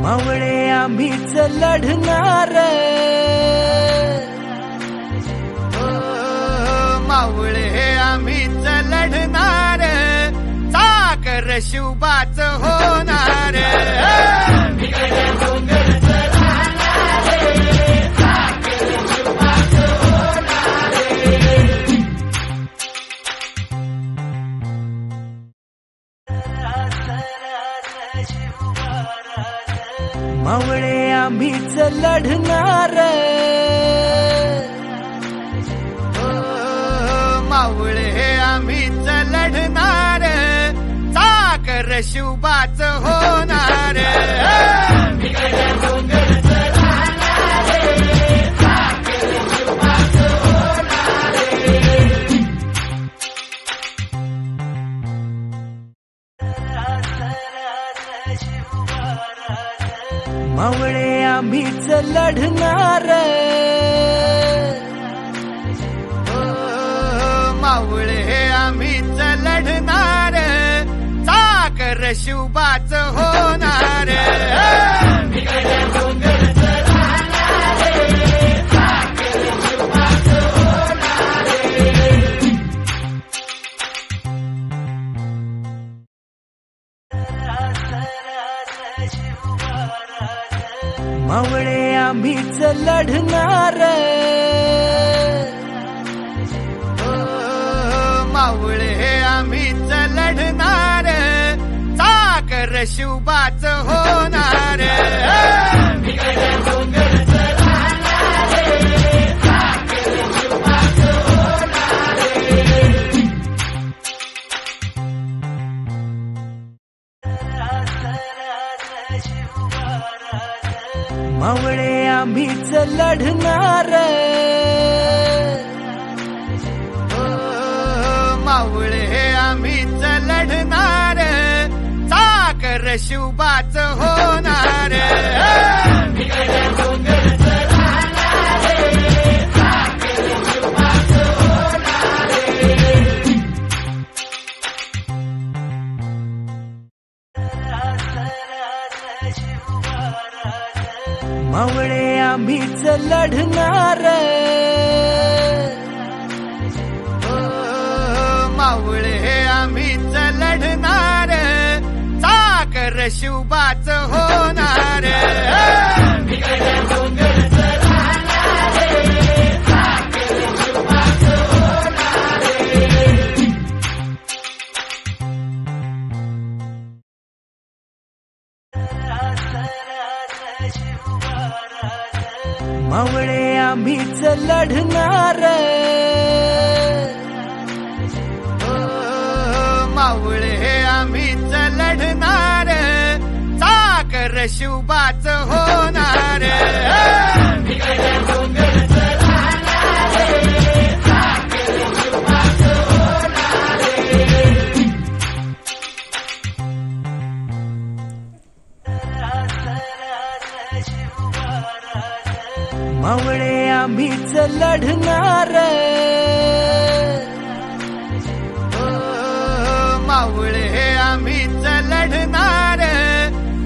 मावळे आम्हीच लढणार, मावळे आम्हीच लढणार, साखर शिवबाच होणार. मावळे आम्हीच लढणार, मावळे आम्हीच लढणार, साखर शिवबाच होणार. मावळे आम्हीच लढणार, मावळे आम्हीच लढणार, साखर शिवबाच होणार. मावळे आम्हीच लढणार, मावळे आम्हीच लढणार, साखर शिवबाच होणार. मावळे आम्हीच लढणार, मावळे आम्हीच लढणार, साखर शिवबाच होणार. मावळे आम्हीच लढणार, मावळे आम्हीच लढणार, साखर शिवबाच होणार. मावळे आम्हीच लढणार, मावळे आम्हीच लढणार, साखर शिवबाच होणार. मावळे आम्हीच लढणार, मावळे आम्हीच लढणार,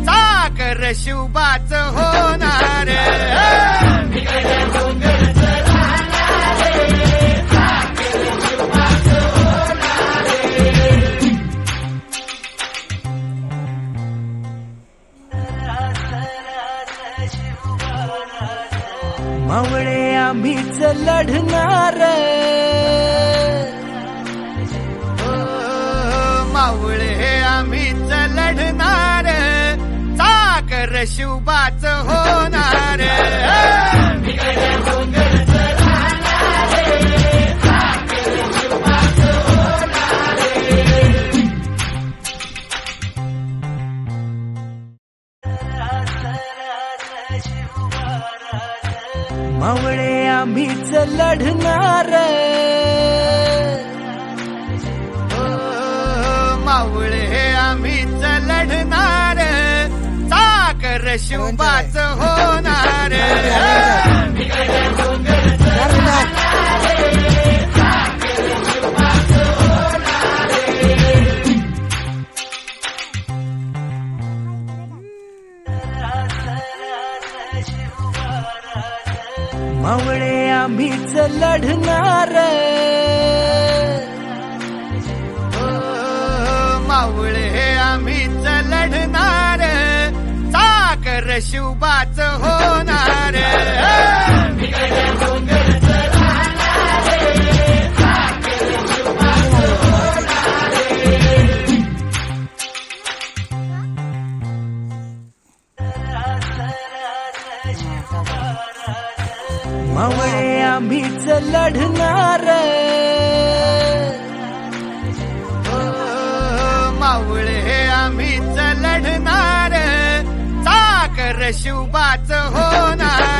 साखर शिवबाच होणार. मावळे आम्हीच लढणार, मावळे आम्हीच लढणार, साखर शिवबाच होणार. मावळे आम्हीच लढणार, मावळे आम्हीच लढणार, साखर शिवबाच होणार. मावळे आम्हीच लढणार मावळे आम्हीच लढणार साखर शिवबाच होणार मावळे आम्हीच लढणार मावळे आम्हीच लढणार साखर शिवबाच होणार